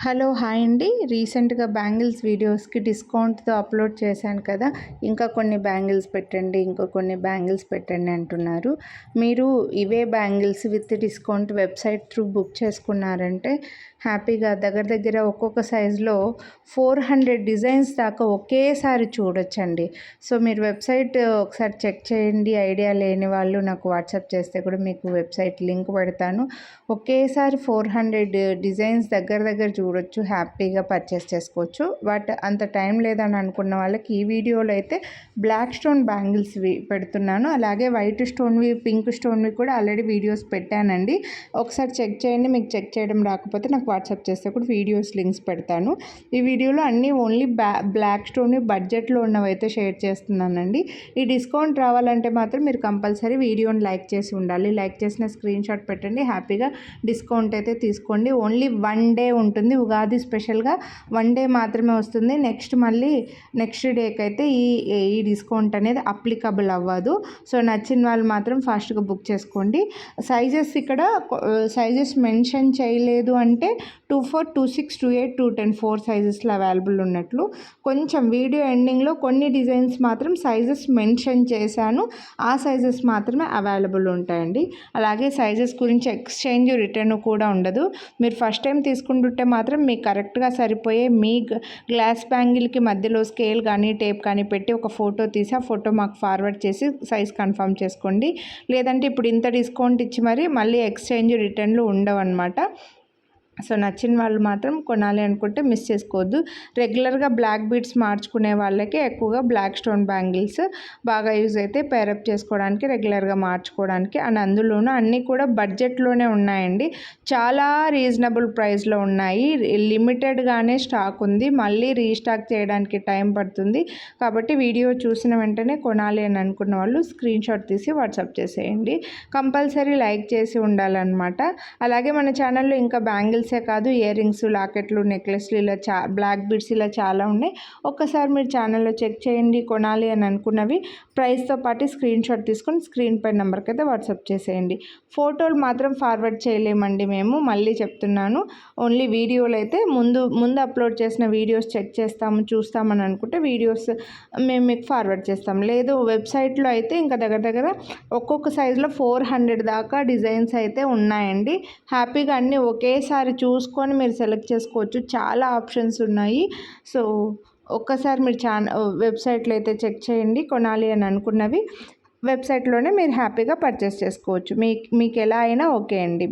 Hello hi అండి. రీసెంట్గా bangles వీడియోస్కి డిస్కౌంట్తో అప్లోడ్ చేశాను కదా, ఇంకా కొన్ని బ్యాంగిల్స్ పెట్టండి, ఇంకా కొన్ని బ్యాంగిల్స్ పెట్టండి అంటున్నారు. మీరు ఇవే bangles with discount website through book చేసుకున్నారంటే హ్యాపీగా దగ్గర దగ్గర ఒక్కొక్క సైజులో 400 డిజైన్స్ దాకా ఒకేసారి చూడొచ్చండి. సో మీరు వెబ్సైట్ ఒకసారి చెక్ చేయండి. ఐడియా లేని వాళ్ళు నాకు వాట్సాప్ చేస్తే కూడా మీకు వెబ్సైట్ లింక్ పెడతాను. ఒకేసారి 400 డిజైన్స్ దగ్గర దగ్గర చూడొచ్చు, హ్యాపీగా పర్చేస్ చేసుకోవచ్చు. బట్ అంత టైం లేదని అనుకున్న వాళ్ళకి ఈ వీడియోలో అయితే బ్లాక్ స్టోన్ బ్యాంగిల్స్ పెడుతున్నాను. అలాగే వైట్ స్టోన్వి, పింక్ స్టోన్వి కూడా ఆల్రెడీ వీడియోస్ పెట్టానండి. ఒకసారి చెక్ చేయండి. మీకు చెక్ చేయడం రాకపోతే నాకు వాట్సాప్ చేస్తే కూడా వీడియోస్ లింక్స్ పెడతాను. ఈ వీడియోలో అన్నీ ఓన్లీ బ్లాక్ స్టోన్వి బడ్జెట్లో ఉన్నవైతే షేర్ చేస్తున్నానండి. ఈ డిస్కౌంట్ రావాలంటే మాత్రం మీరు కంపల్సరీ వీడియోని లైక్ చేసి ఉండాలి. లైక్ చేసిన స్క్రీన్ షాట్ పెట్టండి. హ్యాపీగా డిస్కౌంట్ అయితే తీసుకోండి. ఓన్లీ 1 డే ఉంటుంది. ఉగాది స్పెషల్గా 1 డే మాత్రమే వస్తుంది. నెక్స్ట్ డేకి అయితే ఈ డిస్కౌంట్ అనేది అప్లికబుల్ అవ్వదు. సో నచ్చిన వాళ్ళు మాత్రం ఫాస్ట్గా బుక్ చేసుకోండి. సైజెస్ ఇక్కడ సైజెస్ మెన్షన్ చేయలేదు అంటే 24, 26, 28, 210 4 సైజెస్లో అవైలబుల్ ఉన్నట్లు. కొంచెం వీడియో ఎండింగ్లో కొన్ని డిజైన్స్ మాత్రం సైజెస్ మెన్షన్ చేశాను. ఆ సైజెస్ మాత్రమే అవైలబుల్ ఉంటాయండి. అలాగే సైజెస్ గురించి ఎక్స్చేంజ్ రిటర్న్ కూడా ఉండదు. మీరు ఫస్ట్ టైం తీసుకుంటుంటే మాత్రం మీకు కరెక్ట్గా సరిపోయే మీ గ్లాస్ బ్యాంగిల్కి మధ్యలో స్కేల్ కానీ టేప్ కానీ పెట్టి ఒక ఫోటో తీసి ఆ ఫోటో మాకు ఫార్వర్డ్ చేసి సైజ్ కన్ఫర్మ్ చేసుకోండి. లేదంటే ఇప్పుడు ఇంత డిస్కౌంట్ ఇచ్చి మళ్ళీ ఎక్స్చేంజ్ రిటర్న్లు ఉండవు అన్నమాట. సో నచ్చిన వాళ్ళు మాత్రం కొనాలి అనుకుంటే మిస్ చేసుకోవద్దు. రెగ్యులర్గా బ్లాక్ బీడ్స్ మార్చుకునే వాళ్ళకి ఎక్కువగా బ్లాక్ స్టోన్ బ్యాంగిల్స్ బాగా యూజ్ అయితే పేరప్ చేసుకోవడానికి, రెగ్యులర్గా మార్చుకోవడానికి. అండ్ అందులోనూ అన్నీ కూడా బడ్జెట్లోనే ఉన్నాయండి. చాలా రీజనబుల్ ప్రైస్లో ఉన్నాయి. లిమిటెడ్గానే స్టాక్ ఉంది. మళ్ళీ రీస్టాక్ చేయడానికి టైం పడుతుంది. కాబట్టి వీడియో చూసిన వెంటనే కొనాలి అని అనుకున్న వాళ్ళు స్క్రీన్ షాట్ తీసి వాట్సాప్ చేసేయండి. కంపల్సరీ లైక్ చేసి ఉండాలన్నమాట. అలాగే మన ఛానల్లో ఇంకా బ్యాంగిల్సే కాదు, ఇయర్ రింగ్స్, లాకెట్లు, నెక్లెస్లు ఇలా బ్లాక్ బీడ్స్ ఇలా చాలా ఉన్నాయి. ఒక్కసారి మీరు ఛానల్లో చెక్ చేయండి. కొనాలి అని అనుకున్నవి ప్రైస్తో పాటు స్క్రీన్ షాట్ తీసుకొని స్క్రీన్ పై నెంబర్కి అయితే వాట్సాప్ చేసేయండి. ఫోటోలు మాత్రం ఫార్వర్డ్ చేయలేమండి మేము, మళ్ళీ చెప్తున్నాను. ఓన్లీ వీడియోలు అయితే ముందు అప్లోడ్ చేసిన వీడియోస్ చెక్ చూస్తామని అనుకుంటే వీడియోస్ మేము మీకు ఫార్వర్డ్ చేస్తాం. లేదు వెబ్సైట్లో అయితే ఇంకా దగ్గర ఒక్కొక్క సైజులో 400 దాకా డిజైన్స్ అయితే ఉన్నాయండి. హ్యాపీగా అన్నీ ఒకేసారి చూసుకొని మీరు సెలెక్ట్ చేసుకోవచ్చు. చాలా ఆప్షన్స్ ఉన్నాయి. సో ఒక్కసారి మీరు వెబ్సైట్లో అయితే చెక్ చేయండి. కొనాలి అని అనుకున్నవి వెబ్సైట్లోనే మీరు హ్యాపీగా పర్చేస్ చేసుకోవచ్చు. మీకు ఎలా అయినా ఓకే అండి.